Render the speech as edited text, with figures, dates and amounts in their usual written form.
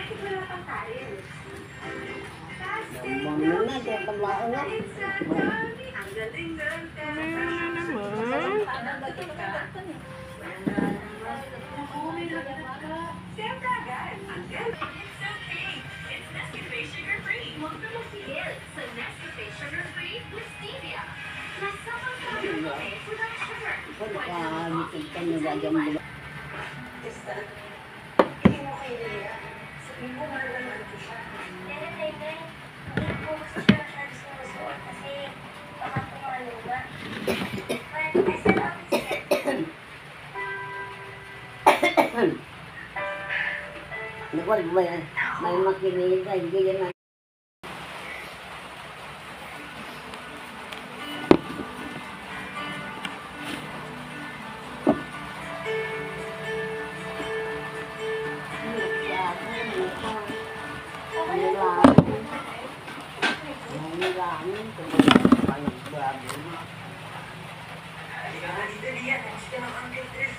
Bakit wala pang kain? Bang na, kaya tablaan na. Ang galing na. Siyempre agad. Ang galing. It's Nescafe Sugar Free. Huwag na magpigil sa Nescafe Sugar Free with Stevia. Nasabang sa kape without sugar. Pagka-bitid ka na gagam nila. Hindi mo kay Lea. Sabihin mo nga naman ko siya. Hindi ko gusto siya masyado sinusuot kasi baka tumalo ba. But I said I'll be scared. Nakuha ba yan? May makinig ka, hindi yan na. Halika nga dito, Lea. Tapos ka ng Uncle Chris.